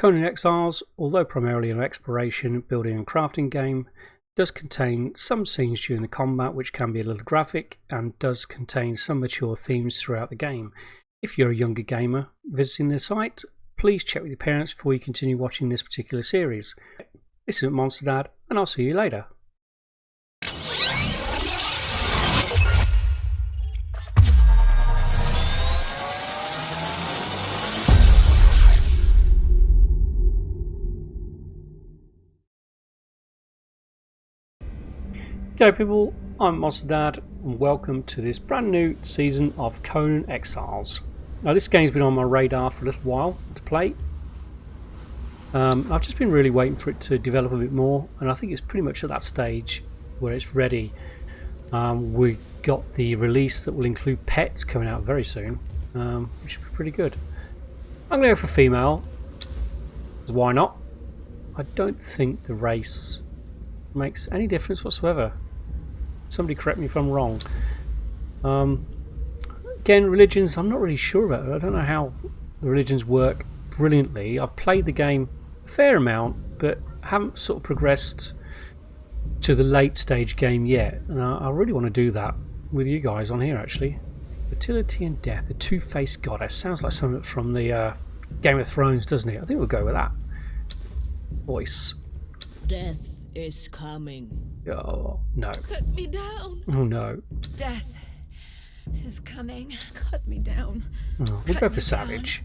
Conan Exiles, although primarily an exploration, building and crafting game, does contain some scenes during the combat which can be a little graphic and does contain some mature themes throughout the game. If you're a younger gamer visiting the site, please check with your parents before you continue watching this particular series. This is Monster Dad, and I'll see you later. G'day people, I'm Monster Dad and welcome to this brand new season of Conan Exiles. Now this game's been on my radar for a little while to play. I've just been really waiting for it to develop a bit more, and I think it's pretty much at that stage where it's ready. We got the release that will include pets coming out very soon, which should be pretty good. I'm going to go for female, because why not? I don't think the race makes any difference whatsoever. Somebody correct me if I'm wrong. Again, religions, I'm not really sure about it. I don't know how the religions work brilliantly. I've played the game a fair amount, but haven't sort of progressed to the late stage game yet. And I really want to do that with you guys on here, actually. Fertility and death, the two-faced goddess. Sounds like something from the Game of Thrones, doesn't it? I think we'll go with that. Voice. Death is coming. Oh, no. Cut me down. Oh, no. Death is coming. Cut me down. Oh, we'll go for savage.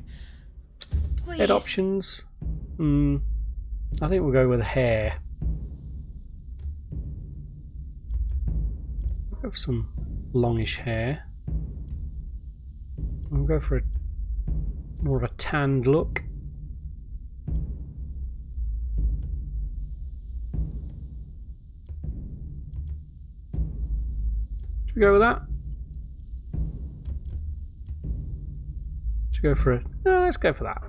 Please. Head options. I think we'll go with hair. We'll go for some longish hair. We'll go for more of a tanned look. Should we go with that? Should we go for let's go for that.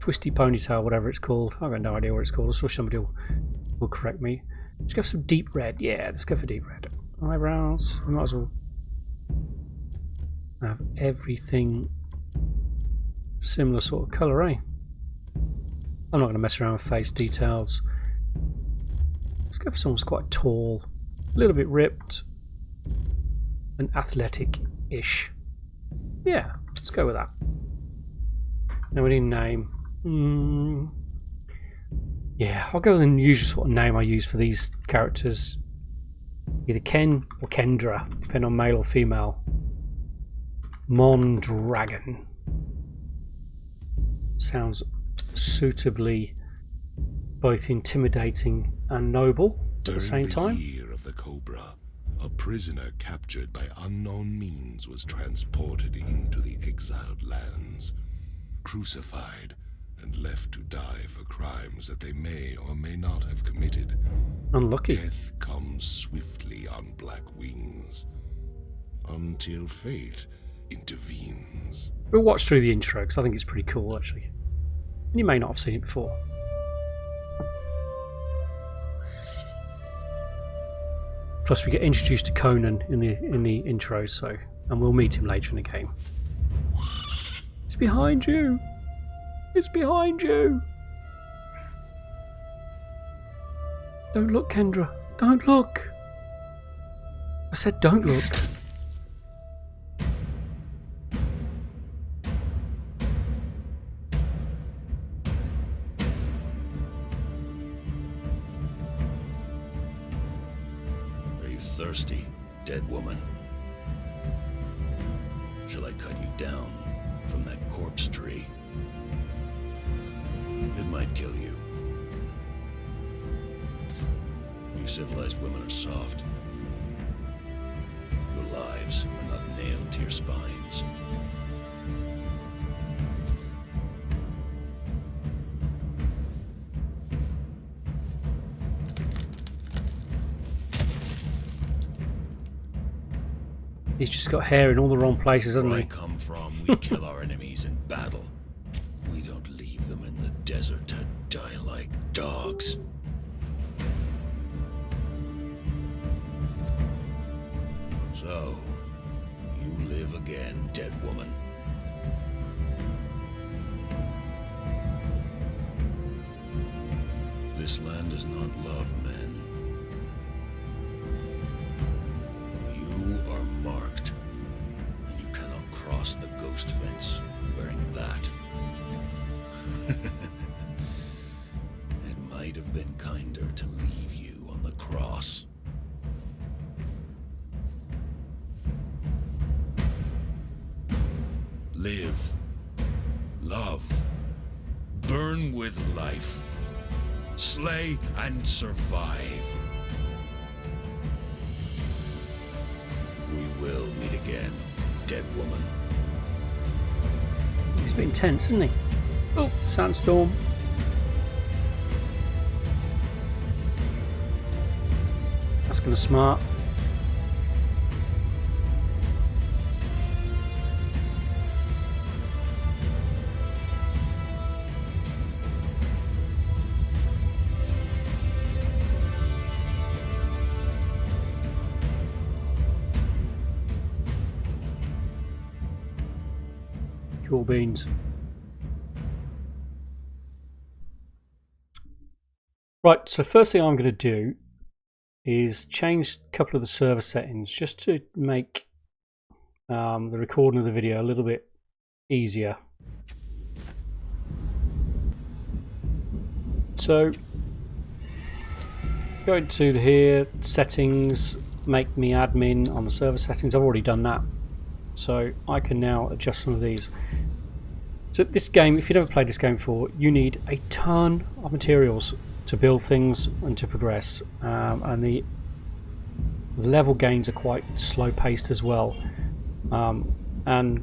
Twisty ponytail, whatever it's called. I've got no idea what it's called. I'm sure somebody will correct me. Let's go for some deep red. Yeah, let's go for deep red. Eyebrows. We might as well have everything similar sort of colour, eh? I'm not going to mess around with face details. Let's go for someone who's quite tall, a little bit ripped, and athletic-ish. Yeah, let's go with that. Now we need a name. Yeah, I'll go with the usual sort of name I use for these characters. Either Ken or Kendra, depending on male or female. Mondragon. Sounds suitably both intimidating and noble at the same time. During the year of the Cobra, a prisoner captured by unknown means was transported into the exiled lands, crucified, and left to die for crimes that they may or may not have committed. Unlucky. Death comes swiftly on black wings, until fate intervenes. We'll watch through the intro because I think it's pretty cool, actually. And you may not have seen it before. Plus, we get introduced to Conan in the intro, and we'll meet him later in the game. It's behind you. It's behind you. Don't look, Kendra. Don't look. I said don't look. Are you thirsty, dead woman? Shall I cut you down from that corpse tree? It might kill you. You civilized women are soft. Your lives are not nailed to your spines. He's just got hair in all the wrong places, hasn't Where he? I come from, we kill our enemies in battle. We don't leave them in the desert to die like dogs. So, you live again, dead woman. This land does not love men. You are marked, and you cannot cross the ghost fence wearing that. It might have been kinder to leave you on the cross. Live, love, burn with life, slay and survive. We will meet again, dead woman. He's a bit intense, isn't he? Oh, sandstorm. That's going to smart. Cool beans. Right, so first thing I'm going to do is change a couple of the server settings just to make the recording of the video a little bit easier. So go into here, settings, make me admin on the server settings. I've already done that, so I can now adjust some of these. So this game, if you've never played this game before, you need a ton of materials to build things and to progress, and the level gains are quite slow paced as well, and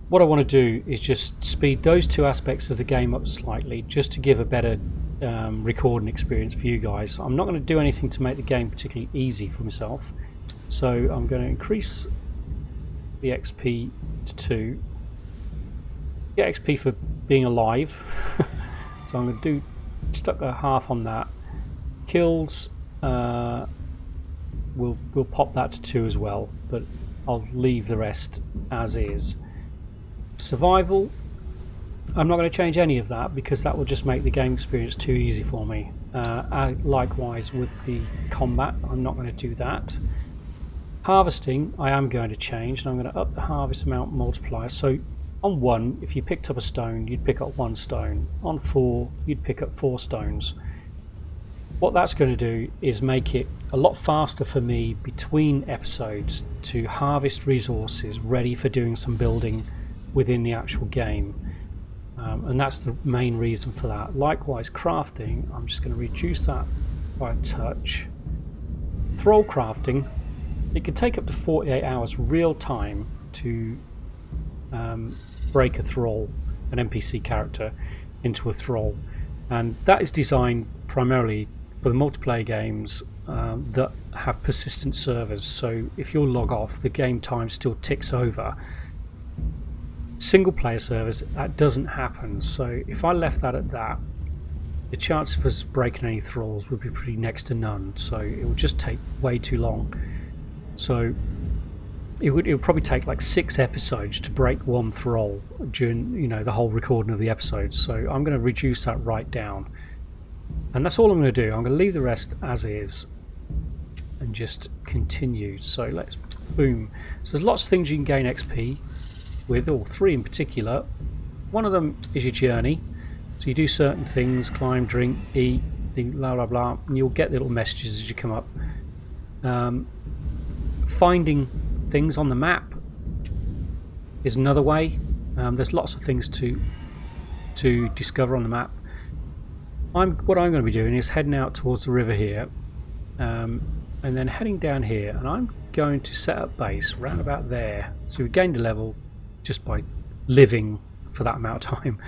what I want to do is just speed those two aspects of the game up slightly just to give a better recording experience for you guys. I'm not going to do anything to make the game particularly easy for myself, so I'm going to increase the XP to 2. Get XP for being alive. So I'm going to do stuck a half on that. Kills, we'll pop that to 2 as well, but I'll leave the rest as is. Survival, I'm not going to change any of that because that will just make the game experience too easy for me. Likewise with the combat, I'm not going to do that. Harvesting, I am going to change, and I'm going to up the harvest amount multiplier. So on 1, if you picked up a stone, you'd pick up 1 stone. On 4, you'd pick up 4 stones. What that's going to do is make it a lot faster for me between episodes to harvest resources ready for doing some building within the actual game. And that's the main reason for that. Likewise, crafting, I'm just going to reduce that by a touch. Thrall crafting, it can take up to 48 hours real time to break a thrall, an NPC character, into a thrall, and that is designed primarily for the multiplayer games that have persistent servers. So if you log off, the game time still ticks over. Single player servers, that doesn't happen. So if I left that at that, the chance of us breaking any thralls would be pretty next to none, so it would just take way too long. So it would probably take like 6 episodes to break 1 thrall during the whole recording of the episodes. So I'm going to reduce that right down, and that's all I'm going to do. I'm going to leave the rest as is and just continue. So let's boom. So there's lots of things you can gain XP with, or 3 in particular. One of them is your journey. So you do certain things, climb, drink, eat, blah blah blah, and you'll get little messages as you come up. Finding things on the map is another way. There's lots of things to discover on the map. What I'm going to be doing is heading out towards the river here, and then heading down here, and I'm going to set up base round about there. So we gained a level just by living for that amount of time.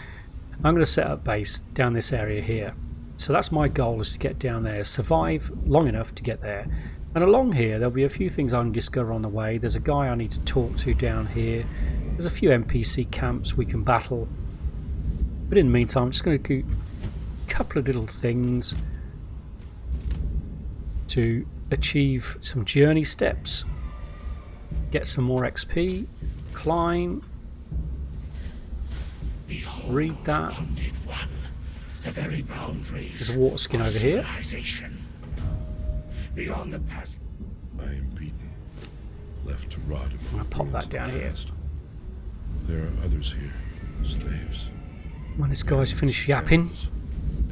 I'm going to set up base down this area here. So that's my goal, is to get down there, survive long enough to get there. And along here there'll be a few things I can discover on the way. There's a guy I need to talk to down here. There's a few NPC camps we can battle. But in the meantime, I'm just going to do a couple of little things to achieve some journey steps, get some more XP, climb, read that. The very boundaries. There's a water skin over here. Civilization. Beyond the past. I am beaten, left to rot in I'm gonna pop that down here. There are others here, slaves. When this guy's finished yapping,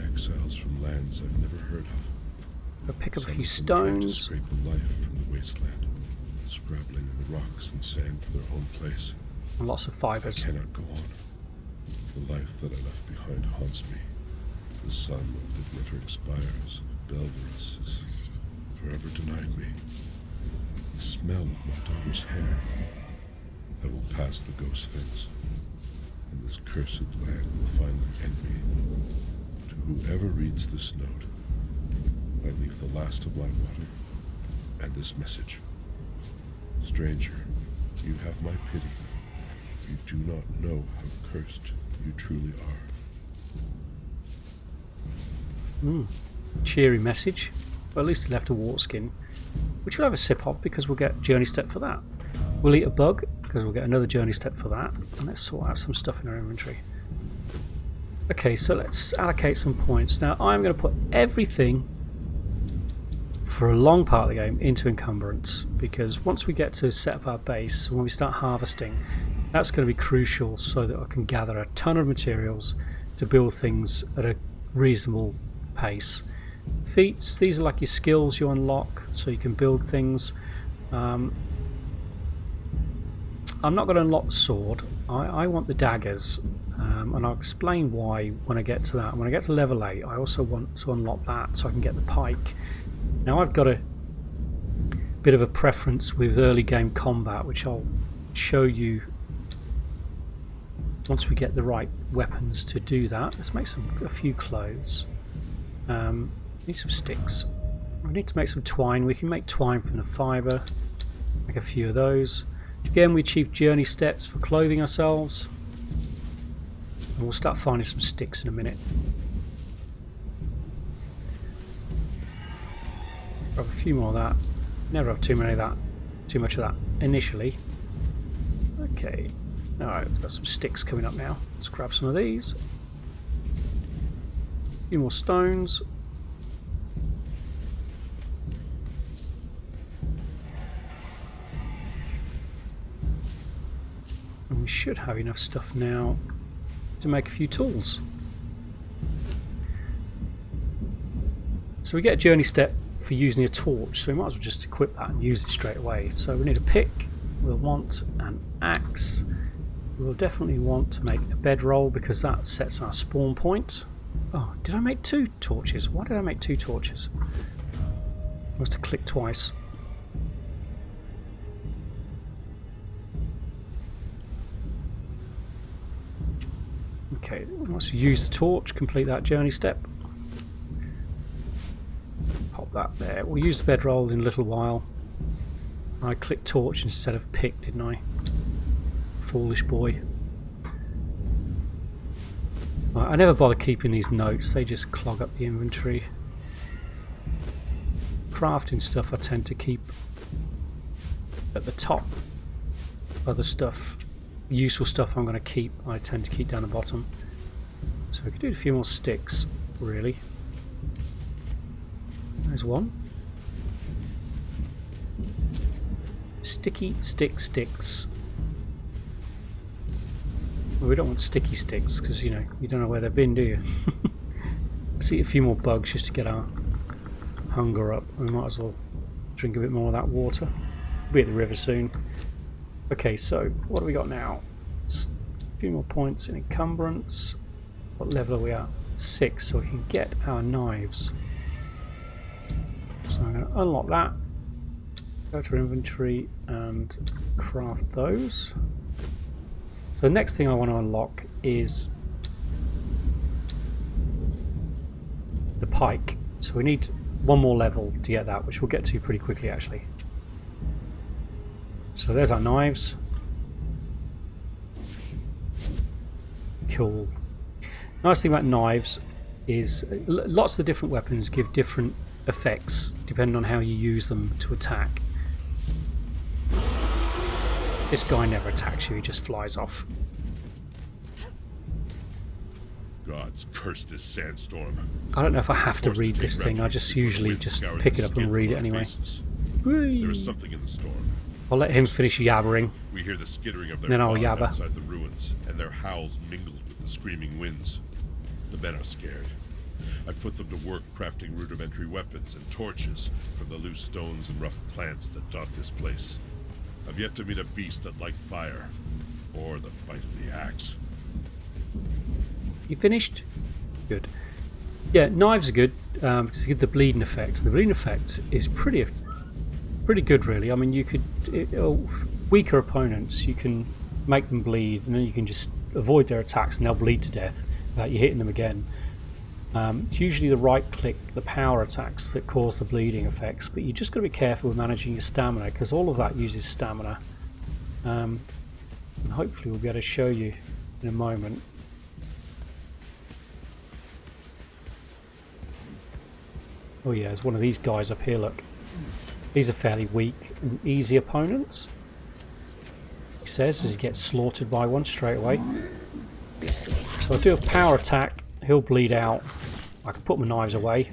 Exiles from lands I've never heard of. I'll pick up a Some few of them tried to stones. scrape a life from the wasteland, scrabbling in the rocks and sand for their own place. And lots of fibres. Cannot go on. The life that I left behind haunts me. The sun of the glittering spires of Belverus has forever denied me. The smell of my daughter's hair. I will pass the ghost fence, and this cursed land will finally end me. To whoever reads this note, I leave the last of my water and this message. Stranger, you have my pity. You do not know how cursed you truly are. Cheery message. Well, at least he left a water skin, which we'll have a sip of because we'll get journey step for that. We'll eat a bug because we'll get another journey step for that. And let's sort out some stuff in our inventory. Okay, so let's allocate some points. Now I'm going to put everything for a long part of the game into encumbrance, because once we get to set up our base, when we start harvesting, that's going to be crucial so that I can gather a ton of materials to build things at a reasonable pace. Feats, these are like your skills you unlock so you can build things. I'm not going to unlock the sword. I want the daggers, and I'll explain why when I get to that. When I get to level 8, I also want to unlock that so I can get the pike. Now I've got a bit of a preference with early game combat, which I'll show you once we get the right weapons to do that. Let's make a few clothes. Need some sticks. We need to make some twine. We can make twine from the fibre. Make a few of those. Again, we achieve journey steps for clothing ourselves. And we'll start finding some sticks in a minute. Grab a few more of that. Never have too much of that initially. Okay. Alright, we've got some sticks coming up now. Let's grab some of these. A few more stones. And we should have enough stuff now to make a few tools. So we get a journey step for using a torch, so we might as well just equip that and use it straight away. So we need a pick, we'll want an axe, we'll definitely want to make a bedroll because that sets our spawn point. Oh, did I make 2 torches? Why did I make 2 torches? I must have clicked twice. Okay, once we use the torch, complete that journey step. Pop that there. We'll use the bedroll in a little while. I clicked torch instead of pick, didn't I? Foolish boy. I never bother keeping these notes, they just clog up the inventory. Crafting stuff I tend to keep at the top. Other stuff, useful stuff I'm going to keep, I tend to keep down the bottom. So we could do a few more sticks, really. There's one. Sticky sticks. Well, we don't want sticky sticks because you don't know where they've been, do you? Let's eat a few more bugs just to get our hunger up. We might as well drink a bit more of that water. We'll be at the river soon. Okay, so what do we got now? A few more points in encumbrance. What level are we at? 6, so we can get our knives. So I'm going to unlock that. Go to inventory and craft those. So the next thing I want to unlock is the pike. So we need one more level to get that, which we'll get to pretty quickly actually. So there's our knives. Cool. Nice thing about knives is lots of the different weapons give different effects depending on how you use them to attack. This guy never attacks you, he just flies off. gods curse this sandstorm. I don't know if I have to Forced read take this thing. I refuge just before the usually wind just scoured pick the it up skin and read from it our anyway. faces. Whee! There is something in the storm. I'll let him finish yabbering. We hear the skittering of their Then I'll claws yabber. outside the ruins, and their howls mingled with the screaming winds. The men are scared. I've put them to work crafting rudimentary weapons and torches from the loose stones and rough plants that dot this place. I've yet to meet a beast that liked fire, or the bite of the axe. You finished? Good. Yeah, knives are good because you get the bleeding effect. The bleeding effect is pretty good, really. I mean, you could weaker opponents, you can make them bleed, and then you can just avoid their attacks, and they'll bleed to death without you hitting them again. It's usually the right click, the power attacks that cause the bleeding effects, but you just got to be careful with managing your stamina because all of that uses stamina. And hopefully, we'll be able to show you in a moment. Oh yeah, there's one of these guys up here, look. These are fairly weak and easy opponents. He says as he gets slaughtered by one straight away. So I'll do a power attack, he'll bleed out. I can put my knives away.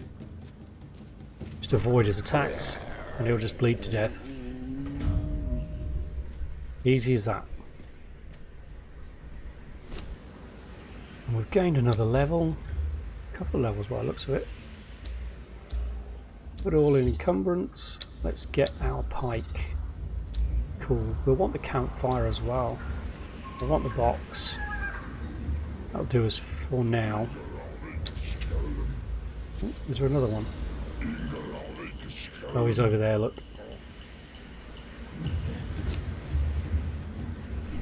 Just avoid his attacks and he'll just bleed to death. Easy as that. And we've gained another level. A couple of levels by the looks of it. Put it all in encumbrance. Let's get our pike. Cool. We'll want the campfire as well. I want the box. That'll do us for now. Oh, is there another one? Oh, he's over there, look.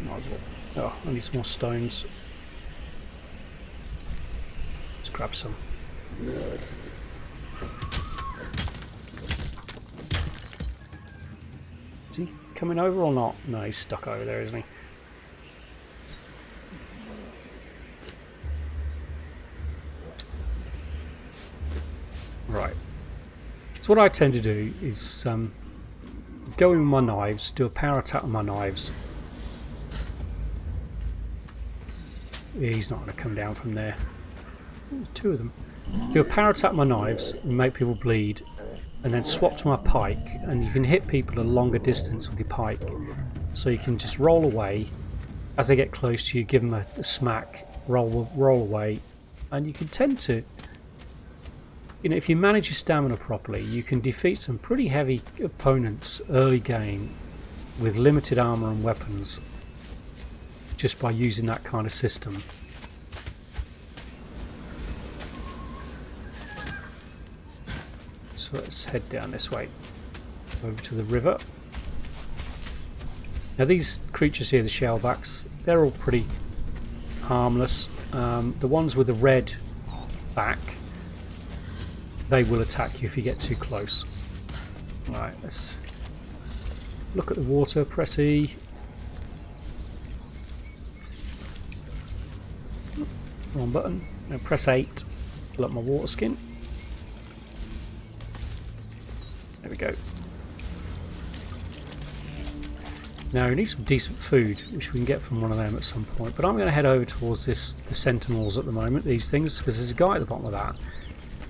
Might as well. Oh, I need some more stones. Let's grab some. Is he coming over or not? No, he's stuck over there, isn't he? Right. So what I tend to do is go in with my knives, do a power attack with my knives. Yeah, he's not going to come down from there. There's two of them. Do a power attack with my knives and make people bleed. And then swap to my pike, and you can hit people at a longer distance with your pike. So you can just roll away. As they get close to you, give them a smack, roll away, and you can tend to, you know, if you manage your stamina properly, you can defeat some pretty heavy opponents early game with limited armor and weapons just by using that kind of system. So let's head down this way, over to the river. Now these creatures here, the shellbacks, they're all pretty harmless. The ones with the red back, they will attack you if you get too close. Right, let's look at the water, press E. Wrong button. Now press 8, fill up my water skin. There we go. Now we need some decent food, which we can get from one of them at some point. But I'm going to head over towards the sentinels at the moment, these things, because there's a guy at the bottom of that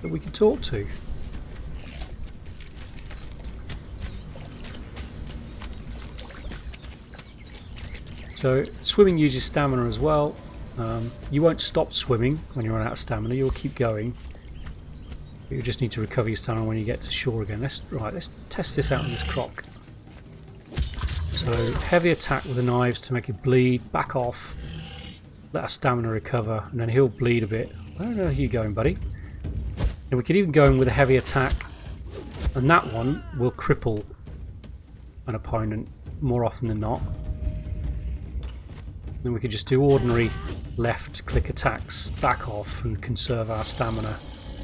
we can talk to. So swimming uses stamina as well. You won't stop swimming when you run out of stamina, you'll keep going. You just need to recover your stamina when you get to shore again. Let's test this out on this croc. So heavy attack with the knives to make it bleed, back off, let our stamina recover, and then he'll bleed a bit. I don't know how you're going, buddy. And we could even go in with a heavy attack, and that one will cripple an opponent more often than not. Then we could just do ordinary left click attacks, back off, and conserve our stamina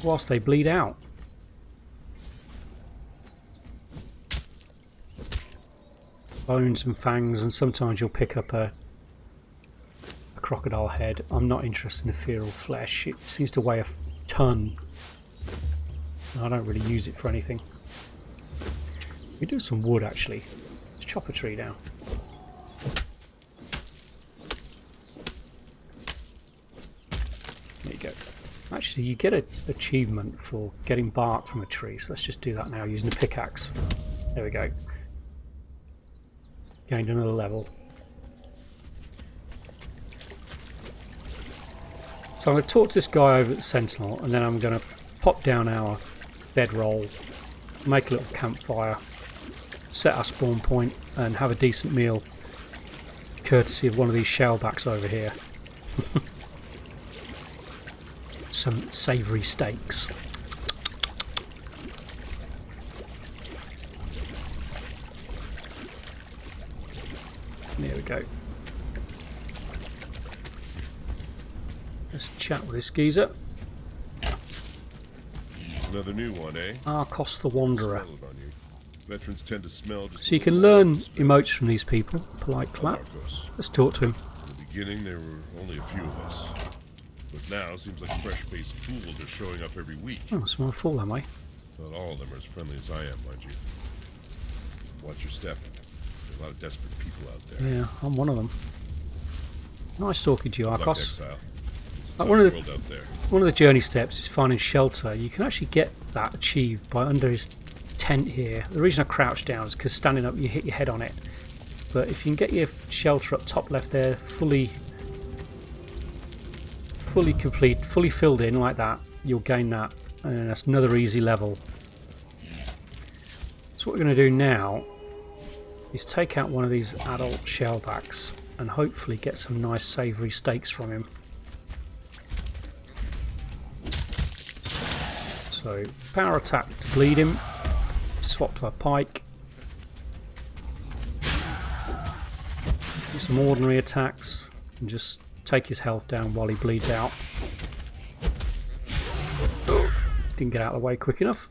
whilst they bleed out. Bones and fangs, and sometimes you'll pick up a crocodile head. I'm not interested in the feral flesh. It seems to weigh a ton. I don't really use it for anything. We do some wood actually. Let's chop a tree down. There you go. Actually, you get an achievement for getting bark from a tree, so let's just do that now using the pickaxe. There we go. Gained another level. So I'm going to talk to this guy over at the Sentinel, and then I'm going to pop down our bedroll, make a little campfire, set our spawn point, and have a decent meal, courtesy of one of these shellbacks over here. Some savoury steaks. There we go. Let's chat with this geezer. Another new one, eh? Arcos the Wanderer. Smell it on you. Veterans tend to smell just So you a can little learn like smell. emotes from these people. Polite clap. Marcos. Let's talk to him. In the beginning, there were only a few of us. But now, seems like fresh-faced fools are showing up every week. Oh, small fool, am I? Not all of them are as friendly as I am, mind you. Watch your step. There's a lot of desperate people out there. Yeah, I'm one of them. Nice talking to you, Good luck, Arcos. Exile. It's a Like tough one of the- world out there. One of the journey steps is finding shelter. You can actually get that achieved by under his tent here. The reason I crouch down is because standing up you hit your head on it. But if you can get your shelter up top left there, fully complete, fully filled in like that, you'll gain that. And that's another easy level. So what we're going to do now is take out one of these adult shellbacks and hopefully get some nice savoury steaks from him. So, power attack to bleed him, swap to a pike, do some ordinary attacks, and just take his health down while he bleeds out. Didn't get out of the way quick enough.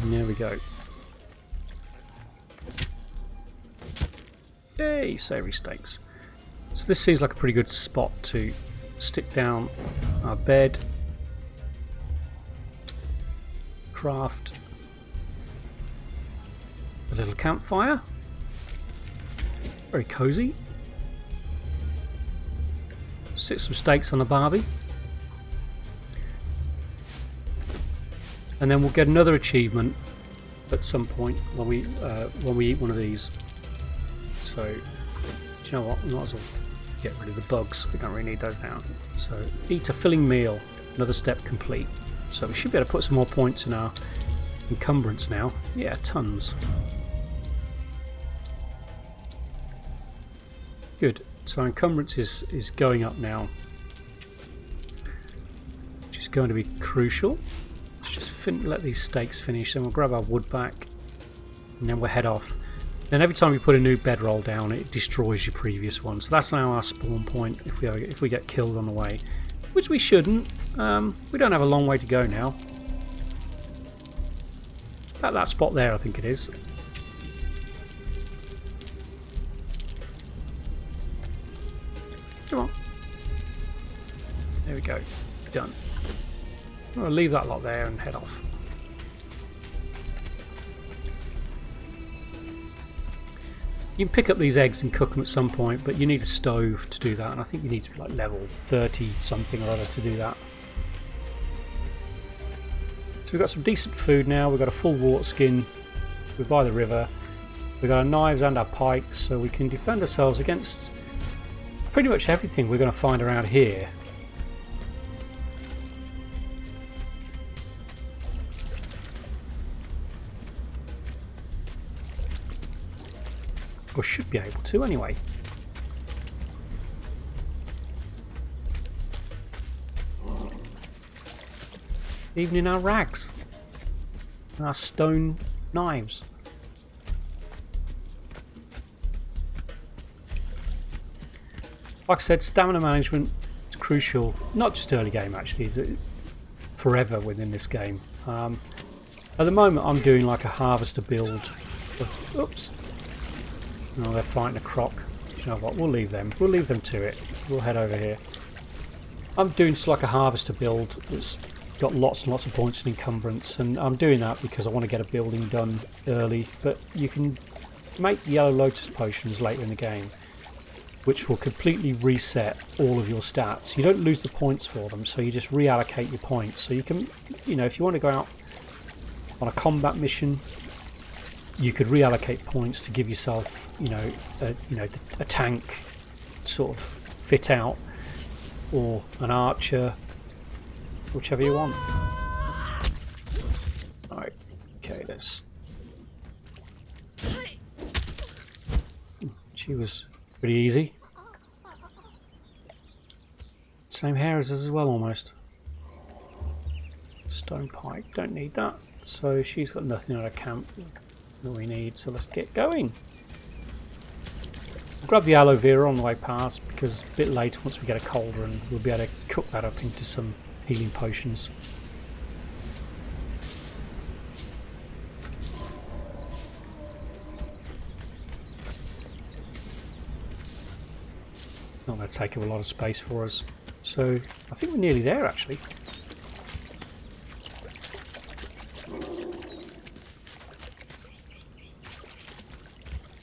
And there we go. Yay, savoury steaks. So this seems like a pretty good spot to stick down our bed, craft a little campfire, very cozy, sit some steaks on the barbie, and then we'll get another achievement at some point when we eat one of these. So, do you know what, we might as well get rid of the bugs, we don't really need those now. So, eat a filling meal, another step complete. So we should be able to put some more points in our encumbrance now. Yeah, tons. Good, so our encumbrance is going up now, which is going to be crucial. Let's just let these steaks finish, then we'll grab our wood back, and then we'll head off. And every time you put a new bedroll down, it destroys your previous one. So that's now our spawn point if we get killed on the way, which we shouldn't. We don't have a long way to go now. At that spot there, I think it is. Come on. There we go. Done. I'll leave that lot there and head off. You can pick up these eggs and cook them at some point, but you need a stove to do that, and I think you need to be like level 30 something or other to do that. So we've got some decent food now, we've got a full water skin, we're by the river, we've got our knives and our pikes, so we can defend ourselves against pretty much everything we're going to find around here. Or should be able to anyway. Even in our rags. And our stone knives. Like I said, stamina management is crucial. Not just early game actually, it's forever within this game. At the moment I'm doing like a harvester build. Oops. No, they're fighting a croc. You know what, we'll leave them. We'll leave them to it. We'll head over here. I'm doing just like a harvester build that's got lots and lots of points in encumbrance, and I'm doing that because I want to get a building done early, but you can make yellow lotus potions later in the game. which will completely reset all of your stats. You don't lose the points for them, so you just reallocate your points. So you can, you know, if you want to go out on a combat mission, you could reallocate points to give yourself, a tank sort of fit out, or an archer, whichever you want. Alright, okay, let's... She was pretty easy. Same hair as us as well, almost. Stone pike, don't need that. So she's got nothing on her camp that we need, so let's get going. I'll grab the aloe vera on the way past, because a bit later, once we get a cauldron, we'll be able to cook that up into some healing potions. Not going to take up a lot of space for us. So I think we're nearly there, actually.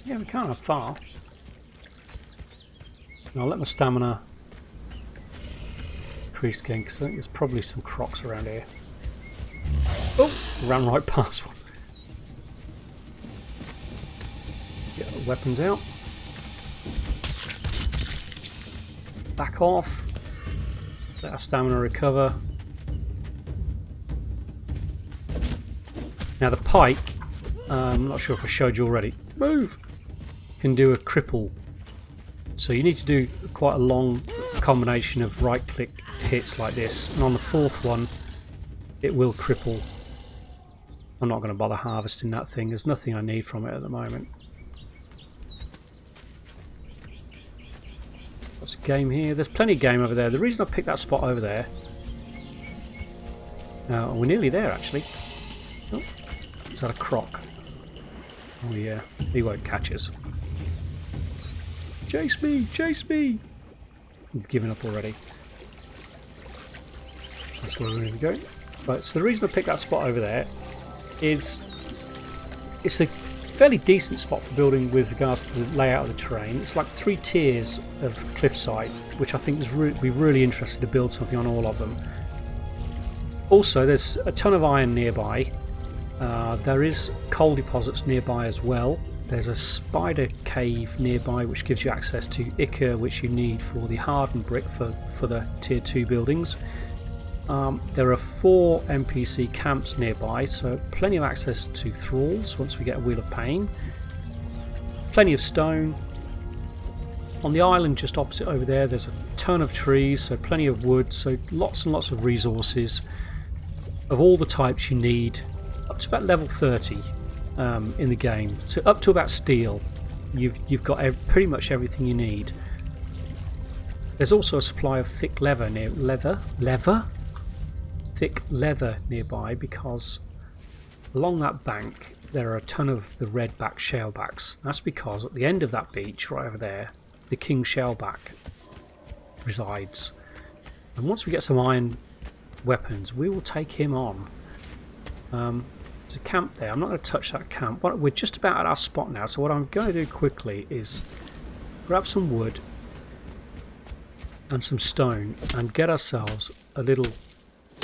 Yeah, we can't have far. And I'll let my stamina increase again, because I think there's probably some crocs around here. Oh, ran right past one. Get the weapons out. Back off. Let our stamina recover. Now the pike, I'm not sure if I showed you already. Move! Can do a cripple. So you need to do quite a long combination of right click hits like this, and on the fourth one it will cripple. I'm not going to bother harvesting that thing, there's nothing I need from it at the moment. What's game here? There's plenty of game over there. The reason I picked that spot over there, we're nearly there actually. Oh, is that a croc? Oh yeah, he won't catch us. Chase me! Chase me! He's given up already. That's where we're going to go. Right, so the reason I picked that spot over there is it's a fairly decent spot for building with regards to the layout of the terrain. It's like 3 tiers of cliffside, which I think is be really interested to build something on all of them. Also, there's a ton of iron nearby. There is coal deposits nearby as well. There's a spider cave nearby which gives you access to ichor, which you need for the hardened brick for the tier 2 buildings. There are 4 NPC camps nearby, so plenty of access to thralls once we get a Wheel of Pain. Plenty of stone. On the island just opposite over there, there's a ton of trees, so plenty of wood, so lots and lots of resources of all the types you need, up to about level 30 in the game. So up to about steel, you've got pretty much everything you need. There's also a supply of thick thick leather nearby, because along that bank there are a ton of the redback shellbacks. That's because at the end of that beach right over there, the king shellback resides, and once we get some iron weapons we will take him on. There's a camp there. I'm not going to touch that camp. We're just about at our spot now, so what I'm going to do quickly is grab some wood and some stone and get ourselves a little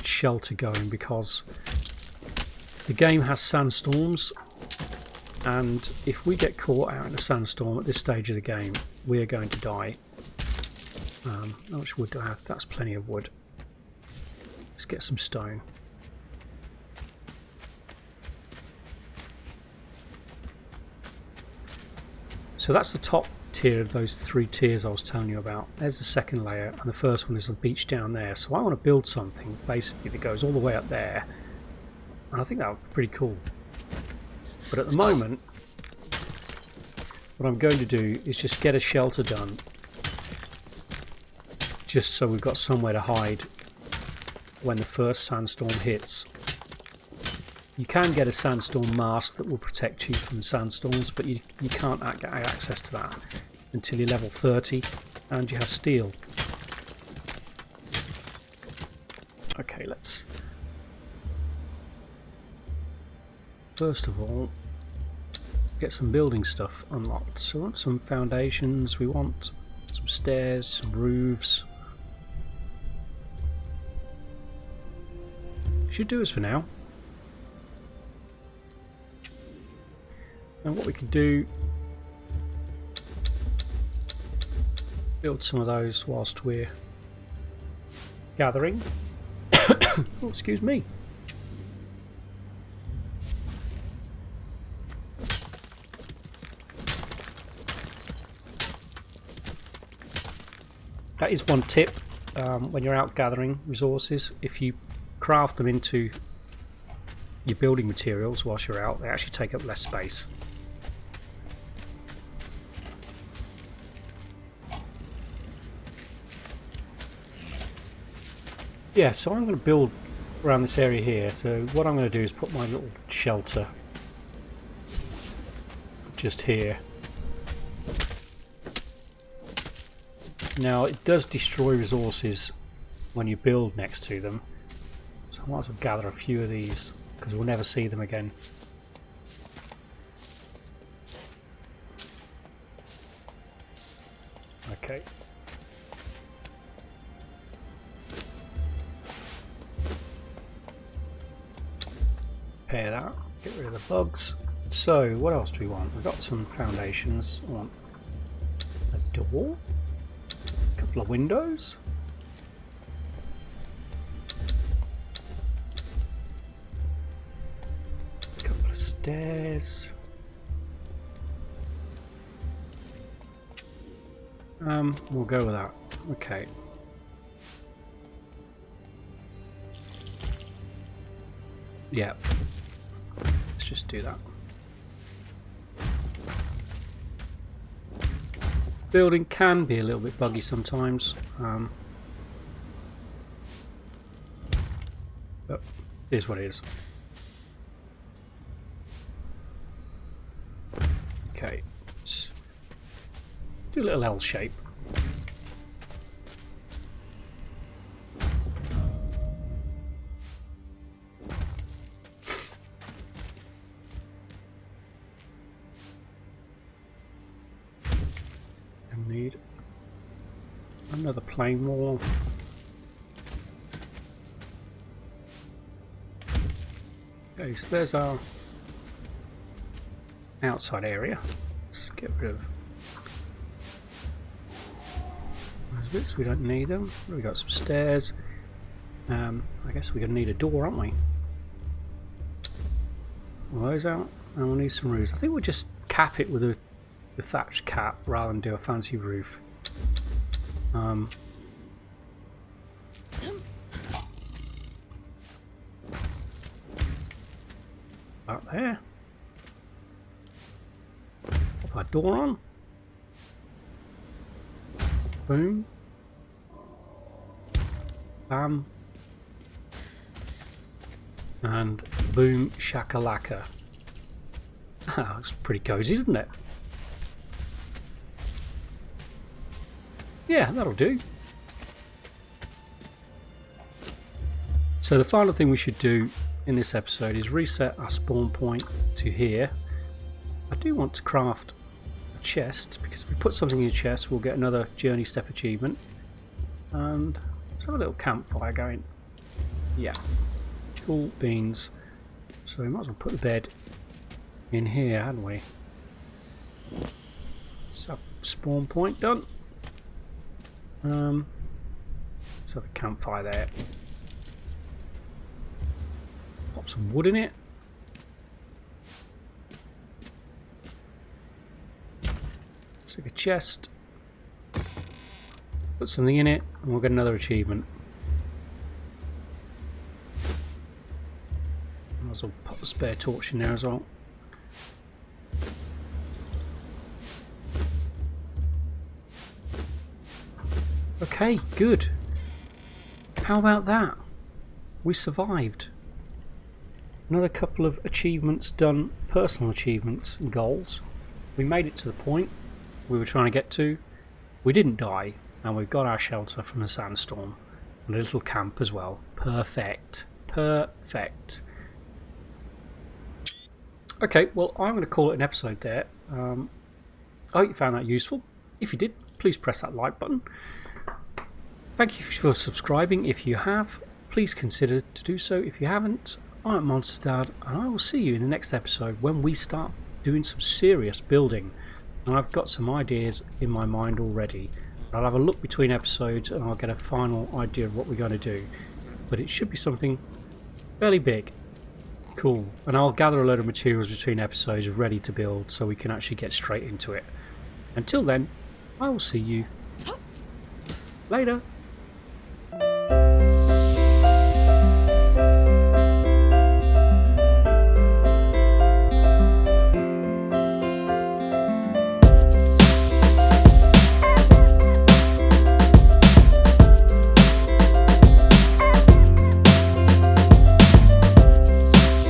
shelter going, because the game has sandstorms, and if we get caught out in a sandstorm at this stage of the game we are going to die. How much wood do I have? That's plenty of wood. Let's get some stone. So that's the top tier of those 3 tiers I was telling you about. There's the second layer, and the first one is the beach down there. So I want to build something basically that goes all the way up there, and I think that would be pretty cool. But at the moment what I'm going to do is just get a shelter done, just so we've got somewhere to hide when the first sandstorm hits. You can get a sandstorm mask that will protect you from sandstorms, but you can't get access to that until you're level 30 and you have steel. Okay, let's first of all get some building stuff unlocked. So we want some foundations, we want some stairs, some roofs. Should do us for now. And what we can do, build some of those whilst we're gathering. Oh, excuse me. That is one tip when you're out gathering resources. If you craft them into your building materials whilst you're out, they actually take up less space. Yeah, so I'm going to build around this area here. So what I'm going to do is put my little shelter just here. Now it does destroy resources when you build next to them, so I might as well gather a few of these because we'll never see them again. Okay. Repair that, get rid of the bugs. So what else do we want? We've got some foundations. I want a door. Couple of windows. A couple of stairs. We'll go with that. Okay. Yeah. Let's just do that. Building can be a little bit buggy sometimes, but it is what it is. Okay, let's do a little L shape. Need another plain wall. Okay, so there's our outside area. Let's get rid of those bits, we don't need them. We've got some stairs. I guess we're going to need a door, aren't we? All those out, and we'll need some roofs. I think we'll just cap it with a thatched cap rather than do a fancy roof. Out there. Pop our door on. Boom. Bam. And boom shakalaka. Ah, looks pretty cozy, doesn't it? Yeah, that'll do. So the final thing we should do in this episode is reset our spawn point to here. I do want to craft a chest, because if we put something in a chest we'll get another journey step achievement. And let's have a little campfire going. Yeah, cool beans. So we might as well put the bed in here, hadn't we? So spawn point done. Let's have the campfire there. Pop some wood in it. Stick a chest. Put something in it, and we'll get another achievement. Might as well pop the spare torch in there as well. Okay, good. How about that? We survived. Another couple of achievements done, personal achievements and goals. We made it to the point we were trying to get to. We didn't die, and we've got our shelter from the sandstorm. And a little camp as well. Perfect. Perfect. Okay, well, I'm going to call it an episode there. I hope you found that useful. If you did, please press that like button. Thank you for subscribing if you have. Please consider to do so if you haven't. I'm Monster Dad, and I will see you in the next episode when we start doing some serious building. And I've got some ideas in my mind already. I'll have a look between episodes and I'll get a final idea of what we're going to do. But it should be something fairly big. Cool. And I'll gather a load of materials between episodes ready to build so we can actually get straight into it. Until then, I will see you later.